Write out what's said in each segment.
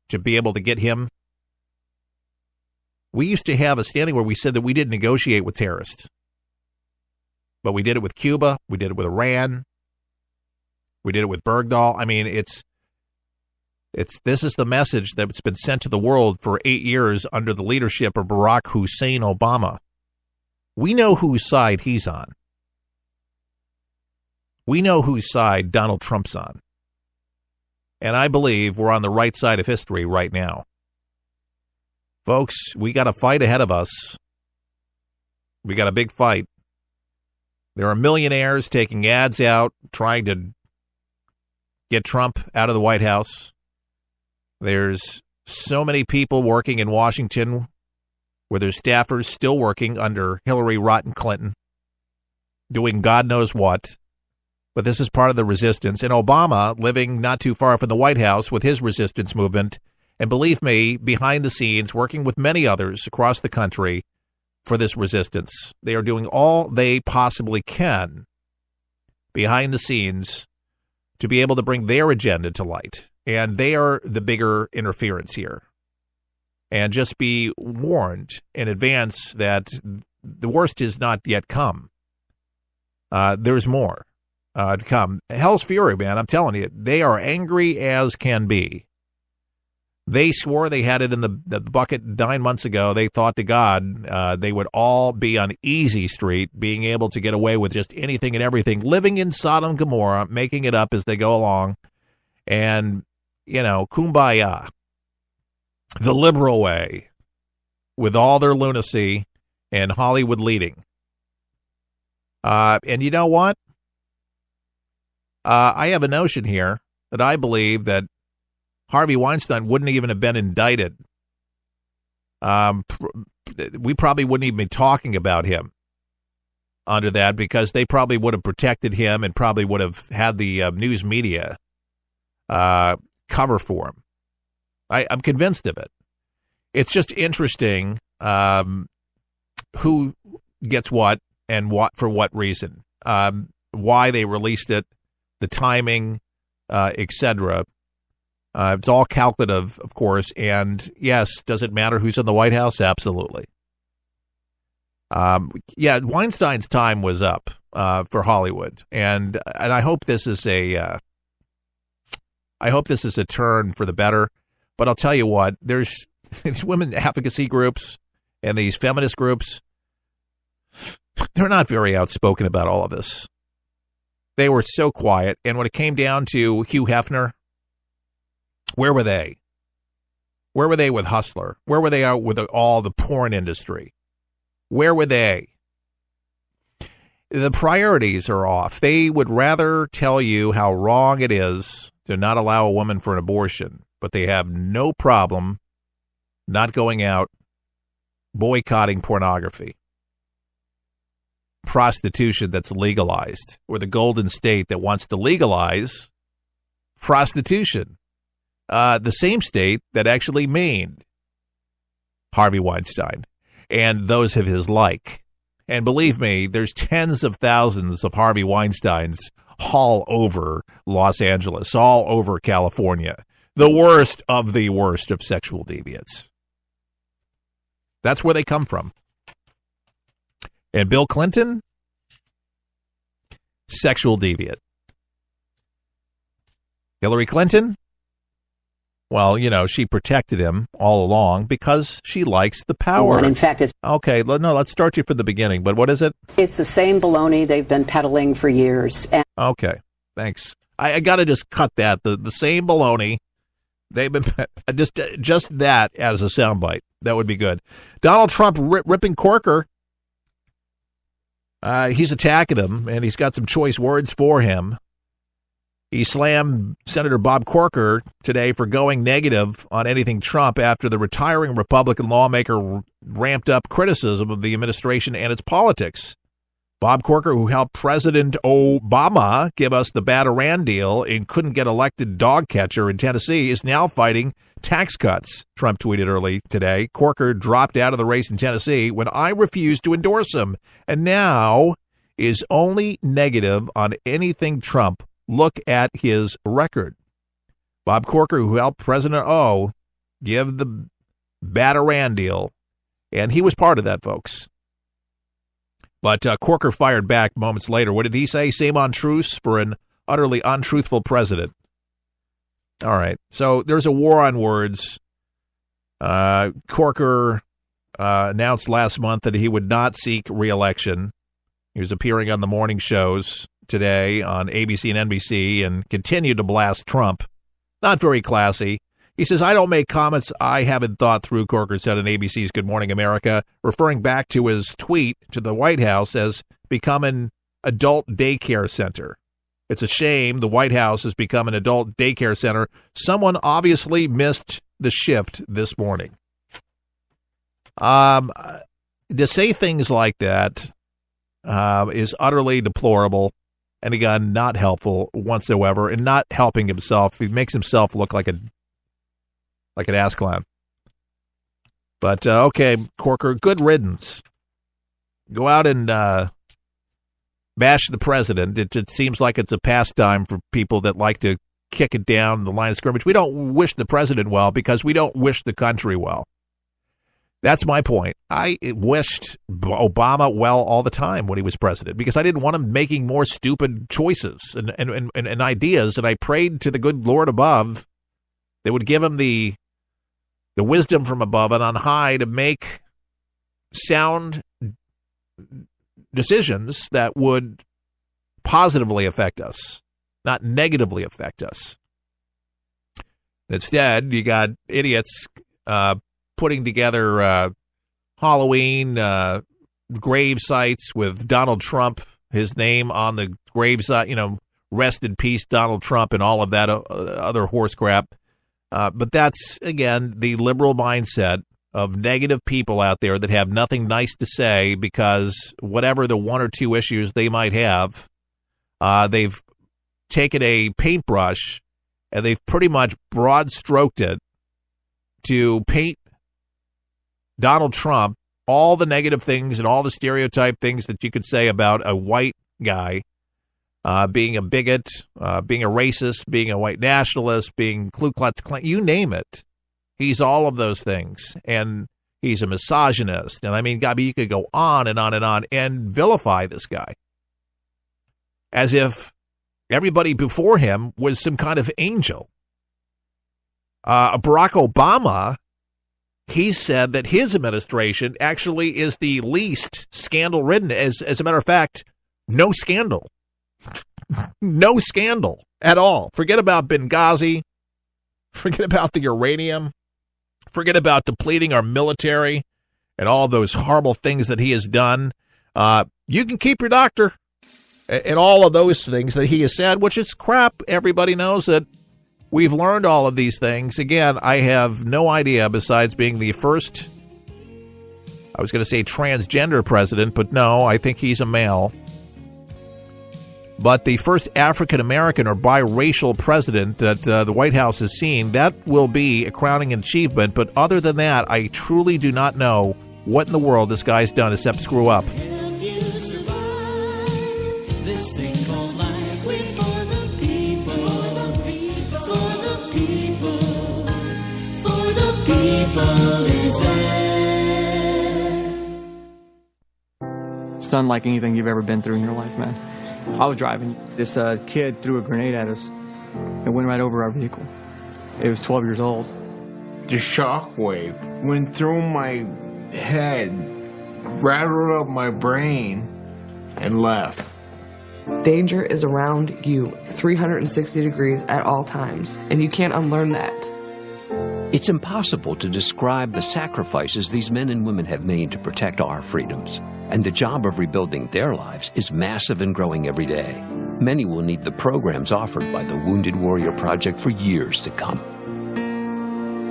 to be able to get him. We used to have a standing where we said that we didn't negotiate with terrorists. But we did it with Cuba. We did it with Iran. We did it with Bergdahl. I mean, this is the message that's been sent to the world for 8 years under the leadership of Barack Hussein Obama. We know whose side he's on. We know whose side Donald Trump's on. And I believe we're on the right side of history right now. Folks, we got a fight ahead of us. We got a big fight. There are millionaires taking ads out, trying to get Trump out of the White House. There's so many people working in Washington where there's staffers still working under Hillary Rotten Clinton, doing God knows what. But this is part of the resistance. And Obama living not too far from the White House with his resistance movement. And believe me, behind the scenes, working with many others across the country for this resistance. They are doing all they possibly can behind the scenes to be able to bring their agenda to light. And they are the bigger interference here. And just be warned in advance that the worst is not yet come. There's more to come. Hell's fury, man, I'm telling you. They are angry as can be. They swore they had it in the bucket 9 months ago. They thought to God they would all be on easy street, being able to get away with just anything and everything, living in Sodom and Gomorrah, making it up as they go along. And, kumbaya, the liberal way, with all their lunacy and Hollywood leading. And you know what? I have a notion here that I believe that Harvey Weinstein wouldn't even have been indicted. We probably wouldn't even be talking about him under that because they probably would have protected him and probably would have had the news media cover for him. I'm convinced of it. It's just interesting who gets what and what for what reason, why they released it, the timing, etc. It's all calculative, of course, and yes, does it matter who's in the White House? Absolutely. Weinstein's time was up for Hollywood, and I hope this is a turn for the better. But I'll tell you what, there's these women advocacy groups and these feminist groups. They're not very outspoken about all of this. They were so quiet, and when it came down to Hugh Hefner, where were they? Where were they with Hustler? Where were they out with all the porn industry? Where were they? The priorities are off. They would rather tell you how wrong it is to not allow a woman for an abortion, but they have no problem not going out boycotting pornography, prostitution that's legalized, or the Golden State that wants to legalize prostitution. The same state that actually made Harvey Weinstein and those of his like. And believe me, there's tens of thousands of Harvey Weinsteins all over Los Angeles, all over California. The worst of sexual deviants. That's where they come from. And Bill Clinton, sexual deviant. Hillary Clinton, well, she protected him all along because she likes the power. And in fact, it's... Okay, let's start you from the beginning. But what is it? It's the same baloney they've been peddling for years. Okay, thanks. I got to just cut that. The same baloney. They've been just that as a soundbite. That would be good. Donald Trump ripping Corker. He's attacking him, and he's got some choice words for him. He slammed Senator Bob Corker today for going negative on anything Trump after the retiring Republican lawmaker ramped up criticism of the administration and its politics. Bob Corker, who helped President Obama give us the bad Iran deal and couldn't get elected dog catcher in Tennessee, is now fighting tax cuts, Trump tweeted early today. Corker dropped out of the race in Tennessee when I refused to endorse him, and now is only negative on anything Trump. Look at his record. Bob Corker, who helped President O give the bad Iran deal, and he was part of that, folks. But Corker fired back moments later. What did he say? Same on truce for an utterly untruthful president. All right, so there's a war on words. Corker announced last month that he would not seek re-election. He was appearing on the morning shows today on ABC and NBC and continued to blast Trump. Not very classy. He says, I don't make comments I haven't thought through, Corker said on ABC's Good Morning America, referring back to his tweet to the White House as become an adult daycare center. It's a shame the White House has become an adult daycare center. Someone obviously missed the shift this morning. To say things like that is utterly deplorable and, again, not helpful whatsoever and not helping himself. He makes himself look like an ass clown. But, okay, Corker, good riddance. Go out and bash the president. It seems like it's a pastime for people that like to kick it down the line of scrimmage. We don't wish the president well because we don't wish the country well. That's my point. I wished Obama well all the time when he was president because I didn't want him making more stupid choices and ideas, and I prayed to the good Lord above that would give him the wisdom from above and on high to make sound decisions that would positively affect us, not negatively affect us. Instead, you got idiots putting together Halloween grave sites with Donald Trump, his name on the grave site, rest in peace, Donald Trump, and all of that other horse crap. But that's, again, the liberal mindset of negative people out there that have nothing nice to say because whatever the one or two issues they might have, they've taken a paintbrush and they've pretty much broad stroked it to paint Donald Trump all the negative things and all the stereotype things that you could say about a white guy, being a bigot, being a racist, being a white nationalist, being Ku Klux Klan, you name it. He's all of those things, and he's a misogynist. And I mean, God, you could go on and on and on and vilify this guy as if everybody before him was some kind of angel. Barack Obama, he said that his administration actually is the least scandal-ridden. As a matter of fact, no scandal. No scandal at all. Forget about Benghazi. Forget about the uranium. Forget about depleting our military and all those horrible things that he has done. You can keep your doctor and all of those things that he has said, which is crap. Everybody knows that. We've learned all of these things. Again, I have no idea besides being the first, I was going to say transgender president, but no, I think he's a male. But the first African-American or biracial president that the White House has seen, that will be a crowning achievement. But other than that, I truly do not know what in the world this guy's done except screw up. It's unlike anything you've ever been through in your life, man. I was driving. This kid threw a grenade at us and went right over our vehicle. It was 12 years old. The shockwave went through my head, rattled up my brain, and left. Danger is around you 360 degrees at all times, and you can't unlearn that. It's impossible to describe the sacrifices these men and women have made to protect our freedoms. And the job of rebuilding their lives is massive and growing every day. Many will need the programs offered by the Wounded Warrior Project for years to come.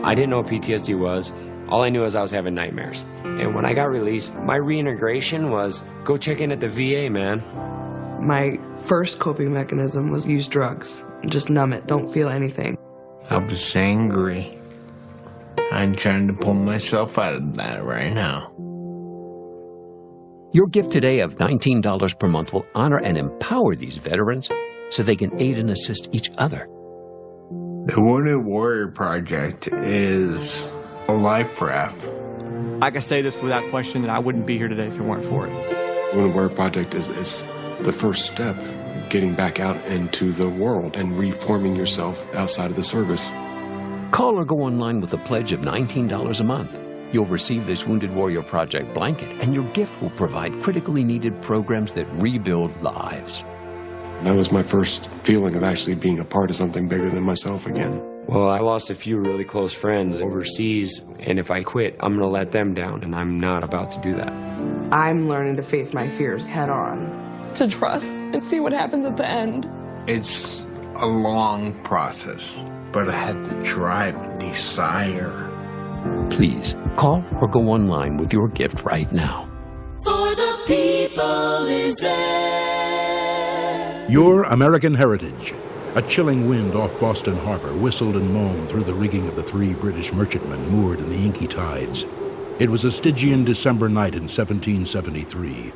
I didn't know what PTSD was. All I knew was I was having nightmares. And when I got released, my reintegration was go check in at the VA, man. My first coping mechanism was use drugs. Just numb it, don't feel anything. I was angry. I'm trying to pull myself out of that right now. Your gift today of $19 per month will honor and empower these veterans so they can aid and assist each other. The Wounded Warrior Project is a life raft. I can say this without question that I wouldn't be here today if it weren't for it. Wounded Warrior Project is the first step, getting back out into the world and reforming yourself outside of the service. Call or go online with a pledge of $19 a month. You'll receive this Wounded Warrior Project blanket, and your gift will provide critically needed programs that rebuild lives. That was my first feeling of actually being a part of something bigger than myself again. Well, I lost a few really close friends overseas, and if I quit, I'm going to let them down, and I'm not about to do that. I'm learning to face my fears head on. To trust and see what happens at the end. It's a long process, but I had the drive and desire. Please, call or go online with your gift right now. For the people is there. Your American Heritage. A chilling wind off Boston Harbor whistled and moaned through the rigging of the 3 British merchantmen moored in the inky tides. It was a Stygian December night in 1773.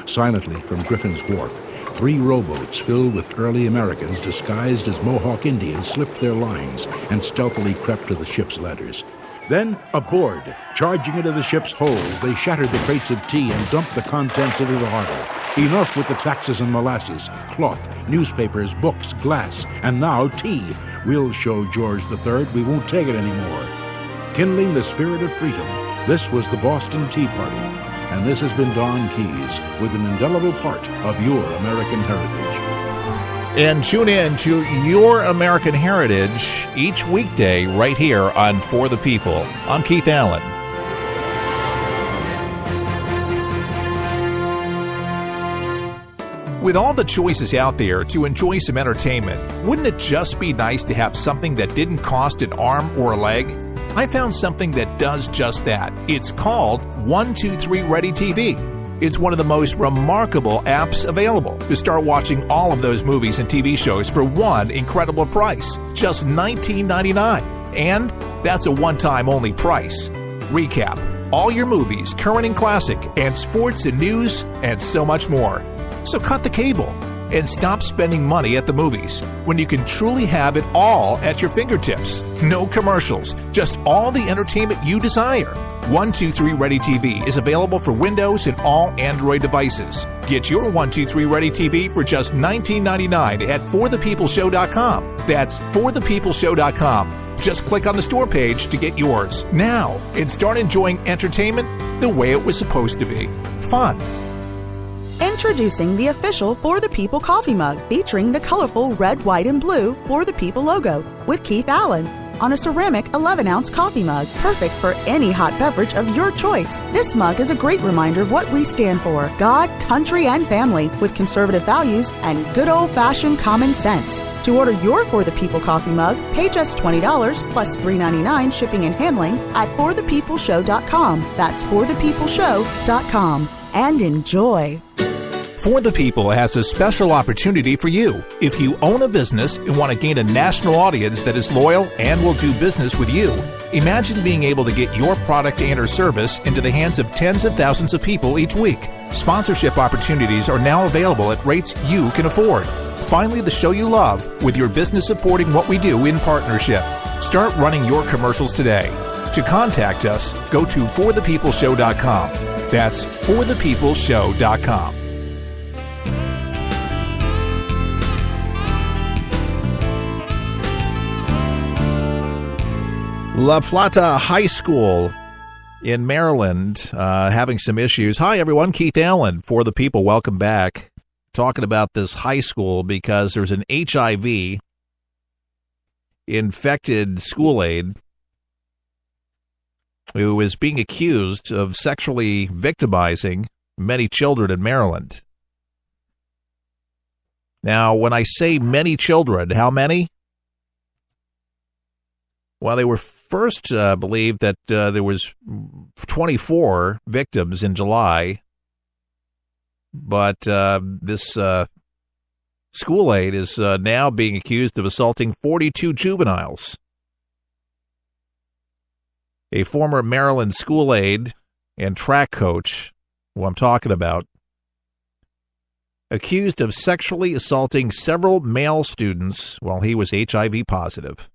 Silently from Griffin's Wharf, 3 rowboats filled with early Americans disguised as Mohawk Indians slipped their lines and stealthily crept to the ship's ladders. Then, aboard, charging into the ship's hold, they shattered the crates of tea and dumped the contents into the harbor. Enough with the taxes and molasses, cloth, newspapers, books, glass, and now tea. We'll show George III we won't take it anymore. Kindling the spirit of freedom, this was the Boston Tea Party. And this has been Don Keyes with an indelible part of your American heritage. And tune in to Your American Heritage each weekday right here on For the People. I'm Keith Allen. With all the choices out there to enjoy some entertainment, wouldn't it just be nice to have something that didn't cost an arm or a leg? I found something that does just that. It's called 123 Ready TV. It's one of the most remarkable apps available to start watching all of those movies and TV shows for one incredible price, just $19.99. And that's a one-time only price. Recap, all your movies, current and classic, and sports and news, and so much more. So cut the cable and stop spending money at the movies when you can truly have it all at your fingertips. No commercials, just all the entertainment you desire. 123 Ready TV is available for Windows and all Android devices. Get your 123 Ready TV for just $19.99 at forthepeopleshow.com. That's forthepeopleshow.com. Just click on the store page to get yours now and start enjoying entertainment the way it was supposed to be. Fun. Introducing the official For the People coffee mug featuring the colorful red, white, and blue For the People logo with Keith Allen on a ceramic 11-ounce coffee mug, perfect for any hot beverage of your choice. This mug is a great reminder of what we stand for: God, country, and family, with conservative values and good old-fashioned common sense. To order your For the People coffee mug, pay just $20 plus $3.99 shipping and handling at forthepeopleshow.com. That's forthepeopleshow.com. And enjoy. For the People has a special opportunity for you. If you own a business and want to gain a national audience that is loyal and will do business with you, imagine being able to get your product and or service into the hands of tens of thousands of people each week. Sponsorship opportunities are now available at rates you can afford. Finally, the show you love with your business supporting what we do in partnership. Start running your commercials today. To contact us, go to forthepeopleshow.com. That's forthepeopleshow.com. La Plata High School in Maryland having some issues. Hi, everyone. Keith Allen, For the People. Welcome back. Talking about this high school because there's an HIV-infected school aide who is being accused of sexually victimizing many children in Maryland. Now, when I say many children, how many? Well, they were first believed that there was 24 victims in July, but this school aide is now being accused of assaulting 42 juveniles. A former Maryland school aide and track coach, who I'm talking about, accused of sexually assaulting several male students while he was HIV positive.